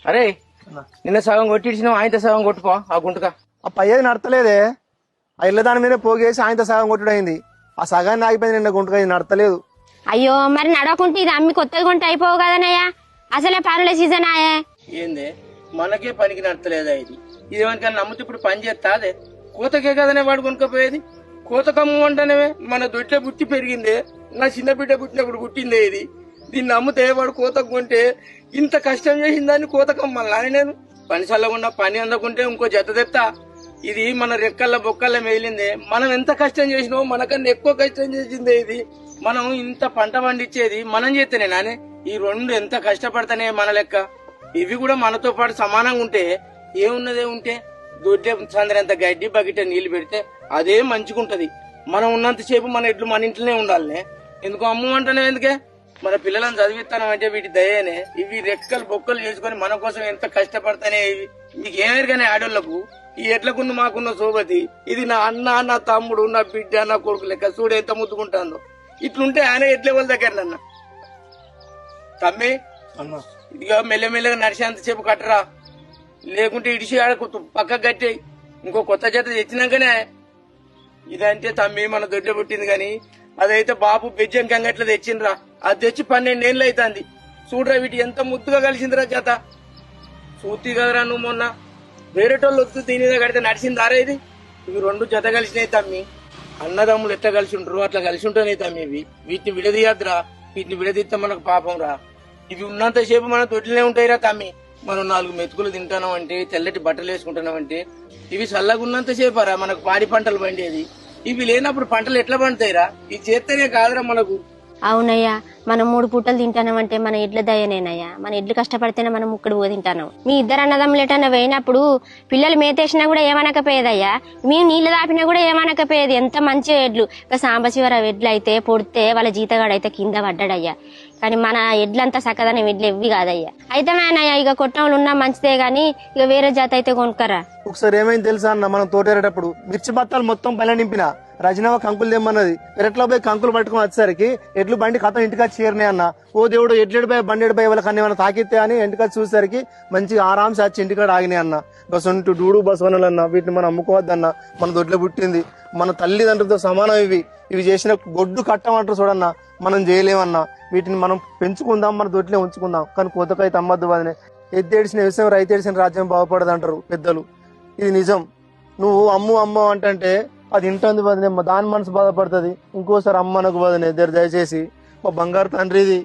అరే నిన్న సగం కొట్టించినావు ఆయనతో సగం కొట్టుకో ఆ గుంటక. ఆ పయ్యేది నడతలేదే. ఆ ఇళ్ళ దాని మీద పోగేసి ఆయనతో సగం కొట్టుడైంది. ఆ సగాన్ని ఆగిపోయింది నిన్న గుంటక, ఇది నడతలేదు. అయ్యో మరి నడవకుంటే ఇది అమ్మి కొత్తగా కొంటే అయిపోవు కదనయ్యా. అసలే పనుల సీజన్ ఆయే. ఏందే మనకే పనికి నడతలేదా ఇది? ఇదేమనికన్నా నమ్ముతూ ఇప్పుడు పని చేస్తా అదే కోతకే కదనే వాడు కొనుక్కపోయేది. కోతకమ్ము అంటేనే మన దొడ్లే బుట్టి పెరిగిందే, నా చిన్న బిడ్డ పుట్టినప్పుడు పుట్టిందే ఇది. దీన్ని నమ్మితే వాడు కోతకు కొంటే ఇంత కష్టం చేసిన దాన్ని కోతకమ్మల్లా నేను పని చల్లకుండా పని అందకుంటే ఇంకో జత తెత్తా. ఇది మన రెక్కల్ల బొక్కల్ల మేలిందే. మనం ఎంత కష్టం చేసినో మనకన్నా ఎక్కువ కష్టం చేసిందే ఇది. మనం ఇంత పంట పండించేది మనం చేస్తేనే నానే. ఈ రెండు ఎంత కష్టపడతానే మన లెక్క. ఇవి కూడా మనతో పాటు సమానంగా ఉంటే ఏమున్నదే ఉంటే దొడ్డే సందరంత గడ్డి బకెట్ నీళ్లు పెడితే అదే మంచిగుంటది. మనం ఉన్నంతసేపు మన ఎడ్లు మన ఇంట్లోనే ఉండాలనే. ఎందుకు అమ్మంటానే ఎందుకే? మన పిల్లలను చదివిస్తానం అంటే వీటి దయేనే. ఇవి రెక్కలు బొక్కలు చేసుకుని మన కోసం ఎంత కష్టపడతానే ఇవి. మీకు ఏమేరు కానీ ఆడోళ్లకు ఈ ఎడ్లకున్న మాకున్న సోబతి ఇది నా అన్న, నా తమ్ముడు, నా బిడ్డ, నా కొడుకు లెక్క చూడు ఎంత ముద్దుకుంటాందో. ఇట్లుంటే ఆయన ఎడ్ల వాళ్ళ దగ్గర నన్న తమ్మి ఇదిగా మెల్లమెల్లగా నడిచేంతసేపు కట్టరా, లేకుంటే ఇడిచి ఆడకు పక్కకు కట్టేయి. ఇంకో కొత్త జత తెచ్చినాకనే ఇదంటే తమ్మి మన దొడ్డ పుట్టింది. గాని అదైతే బాబు బెజ్జం కంగట్ల తెచ్చిండ్రా. అది తెచ్చి 12 ఏళ్ళు అవుతుంది. చూడరా వీటి ఎంత ముద్దుగా కలిసిందిరా జత. చూతి కదరా నువ్వు మొన్న వేరేటోళ్ళు వద్దు దీని మీద కడితే నడిచిందారా ఇది. ఇవి రెండు జత కలిసినాయి తమ్మి. అన్నదమ్ములు ఎట్లా కలిసి ఉంటారు అట్లా కలిసి ఉంటున్నాయి తమ్మి. ఇవి వీటిని విడదీయద్దురా. వీటిని విడదీస్తే మనకు పాపం రా. ఇవి ఉన్నంతసేపు మన తొట్టినే ఉంటాయిరా తమ్మి. మనం 4 మెతుకులు తింటున్నాం అంటే, తెల్లటి బట్టలు వేసుకుంటున్నాం అంటే ఇవి చల్లగా ఉన్నంతసేపారా మనకు పాడి పంటలు పండేది. ఇవి లేనప్పుడు పంటలు ఎట్లా పండుతాయిరా? ఇది చేస్తేనే కాదురా మనకు. అవునయ్యా, మనం 3 పూటలు తింటానంటే మన ఎడ్ల దయనేనయ్యా. మన ఎడ్లు కష్టపడితేనే మనం ముక్కడు పో తింటాను. మీ ఇద్దరు అన్నదమ్ములు ఎటన్నా పోయినప్పుడు పిల్లలు మేతేసినా కూడా ఏమనకపోయేదయ్యా. మేము నీళ్లు దాపినా కూడా ఏమనకపోయేది. ఎంత మంచి ఎడ్లు. ఇక సాంబశివరావు ఎడ్లు అయితే పొడితే వాళ్ళ జీతగాడైతే కింద పడ్డాడయ్యా. కానీ మన ఎడ్లంతా సక్కదనం ఎడ్లు ఎవ్వి కాదయ్యా. అయితే మేనయ్యా ఇక కొట్టంలో ఉన్నా మంచిదే గాని ఇక వేరే జాత అయితే కొనుక్కరా. ఒకసారి ఏమైంది తెలుసా అన్న, మనం తోటేరేటప్పుడు మిర్చి బత్తాలు మొత్తం పైన నింపిన రజనవ కంకులు తెమ్మన్నది. పెరట్లో పోయి కంకులు పట్టుకుని వచ్చేసరికి ఎడ్లు బండి కథం ఇంటికి చేరినాయి అన్న. ఓ దేవుడు ఎడ్లెడు పోయి బండి పోయి వాళ్ళకి అన్ని తాకితే అని ఇంటికి చూసేసరికి మంచిగా ఆరాంసి వచ్చి ఇంటికాడ ఆగినాయి అన్న. బసంటు డూడు బసవనలు అన్న. వీటిని మనం అమ్ముకోవద్దన్న. మన దొడ్లో పుట్టింది మన తల్లిదండ్రులతో సమానం. ఇవి చేసిన గొడ్డు కట్టమంటారు చూడన్నా, మనం చేయలేమన్నా. వీటిని మనం పెంచుకుందాం, మన దొడ్లే ఉంచుకుందాం. కానీ కోతకైతే అమ్మద్దు వదినే. ఎద్దేడిసిన విషయం రైతేడిసిన రాజ్యం బాగుపడదు అంటారు పెద్దలు. ఇది నిజం. నువ్వు అమ్ము అంటే అది ఇంటుంది వదినే, దాని మనసు బాధపడుతుంది. ఇంకోసారి అమ్మనకు వదినే దయచేసి. మా బంగారు తండ్రి ఇది.